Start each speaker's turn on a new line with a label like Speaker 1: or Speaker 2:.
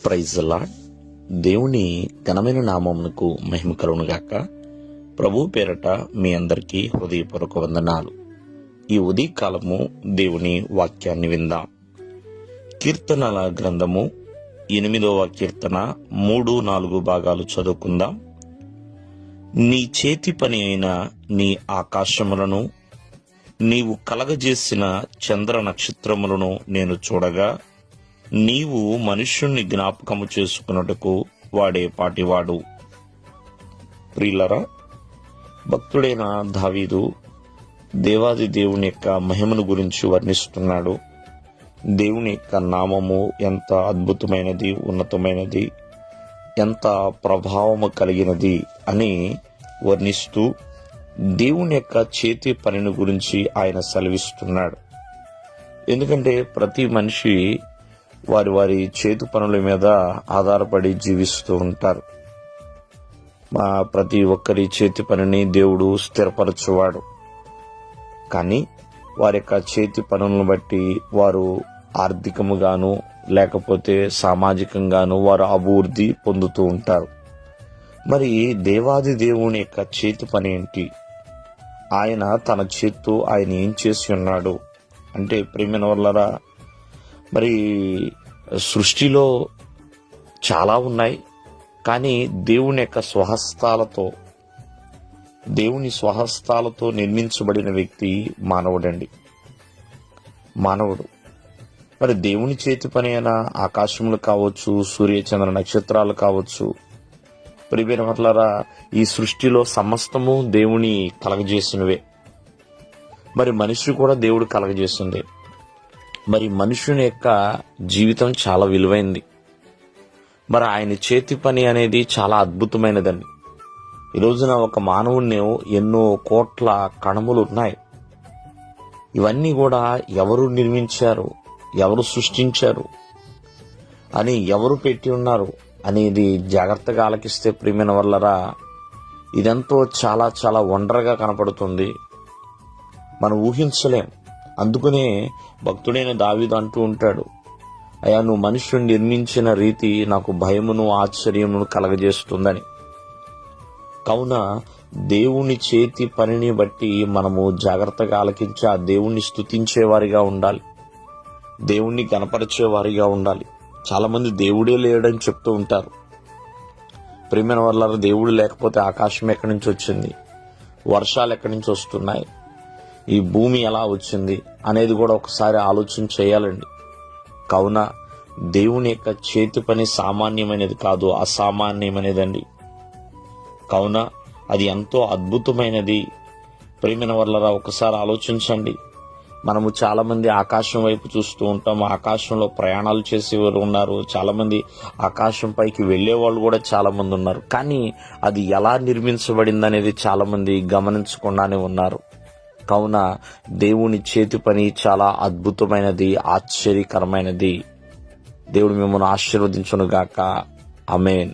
Speaker 1: Praise the lord. దేవుని ఘనమైన నామమునకు మహిమ కలుగునుగాక. ప్రభు పేరట మీ అందరికీ హృదయపూర్వక వందనాలు. ఈ ఉదయకాలము దేవుని వాక్యాన్ని విందాం. కీర్తనల గ్రంథము 8వ కీర్తన 3-4 భాగాలు చదువుకుందాం. నీ చేతి పని అయిన నీ ఆకాశములను, నీవు కలగజేసిన చంద్ర నక్షత్రములను నేను చూడగా, నీవు మనుష్యుణ్ణి జ్ఞాపకము చేసుకున్నట్టుకు వాడే పాటివాడు. ప్రియులరా, భక్తుడైన దావీదు దేవాది దేవుని యొక్క మహిమను గురించి వర్ణిస్తున్నాడు. దేవుని యొక్క నామము ఎంత అద్భుతమైనది, ఉన్నతమైనది, ఎంత ప్రభావము కలిగినది అని వర్ణిస్తూ దేవుని యొక్క చేతి పనిని గురించి ఆయన సెలవిస్తున్నాడు. ఎందుకంటే ప్రతి మనిషి వారి వారి చేతి పనుల మీద ఆధారపడి జీవిస్తూ ఉంటారు. ప్రతి ఒక్కరి చేతి పనిని దేవుడు స్థిరపరచువాడు. కానీ వారి యొక్క చేతి పనులను బట్టి వారు ఆర్థికముగాను లేకపోతే సామాజికంగాను వారు అభివృద్ధి పొందుతూ ఉంటారు. మరి దేవాది దేవుని యొక్క చేతి పని ఏంటి? ఆయన తన చేత్తో ఆయన ఏం చేసి ఉన్నాడు అంటే, ప్రియమైన వాళ్ళరా, మరి సృష్టిలో చాలా ఉన్నాయి, కానీ దేవుని యొక్క దేవుని స్వహస్తాలతో నిర్మించబడిన వ్యక్తి మానవుడండి. మానవుడు మరి దేవుని చేతి పని అయిన ఆకాశములు కావచ్చు, సూర్యచంద్ర నక్షత్రాలు కావచ్చు, ప్రియమైన వాళ్ళరా, ఈ సృష్టిలో సమస్తము దేవుని కలగజేసినవే. మరి మనిషి కూడా దేవుడు కలగజేసిందే. మరి మనుషుని యొక్క జీవితం చాలా విలువైంది. మరి ఆయన చేతి పని అనేది చాలా అద్భుతమైనదండి. ఈ రోజున ఒక మానవుడిని ఎన్నో కోట్ల కణములు ఉన్నాయి. ఇవన్నీ కూడా ఎవరు నిర్మించారు, ఎవరు సృష్టించారు అని, ఎవరు పెట్టి ఉన్నారు అనేది జాగ్రత్తగా ఆలకిస్తే, ప్రియమైన వల్లరా, ఇదంతా చాలా చాలా వండర్గా కనపడుతుంది. మనం ఊహించలేం. అందుకనే భక్తుడైన దావీదు అంటూ ఉంటాడు, అయ్యా, నువ్వు మనుషుని నిర్మించిన రీతి నాకు భయమును ఆశ్చర్యమును కలగజేస్తుందని. కావున దేవుని చేతి పనిని బట్టి మనము జాగ్రత్తగా ఆలకించి ఆ దేవుణ్ణి స్తుతించేవారిగా ఉండాలి, దేవుణ్ణి గణపరిచేవారిగా ఉండాలి. చాలా మంది దేవుడే లేడని చెప్తూ ఉంటారు. ప్రియమైన వాళ్ళ, దేవుడు లేకపోతే ఆకాశం ఎక్కడి నుంచి వచ్చింది, వర్షాలు ఎక్కడి నుంచి వస్తున్నాయి, ఈ భూమి ఎలా వచ్చింది అనేది కూడా ఒకసారి ఆలోచన చేయాలండి. కావున దేవుని యొక్క చేతి పని సామాన్యమైనది కాదు, అసామాన్యమైనదండి. కావున అది ఎంతో అద్భుతమైనది. ప్రియమైన వాళ్ళరా, ఒకసారి ఆలోచించండి. మనము చాలా మంది ఆకాశం వైపు చూస్తూ ఉంటాము. ఆకాశంలో ప్రయాణాలు చేసేవారు ఉన్నారు, చాలా మంది ఆకాశం పైకి వెళ్లే వాళ్ళు కూడా చాలా మంది ఉన్నారు. కానీ అది ఎలా నిర్మించబడింది అనేది చాలా మంది గమనించకుండానే ఉన్నారు. కావున దేవుని చేతి పని చాలా అద్భుతమైనది, ఆశ్చర్యకరమైనది. దేవుడు మిమ్మల్ని ఆశీర్వదించునుగాక. ఆమేన్.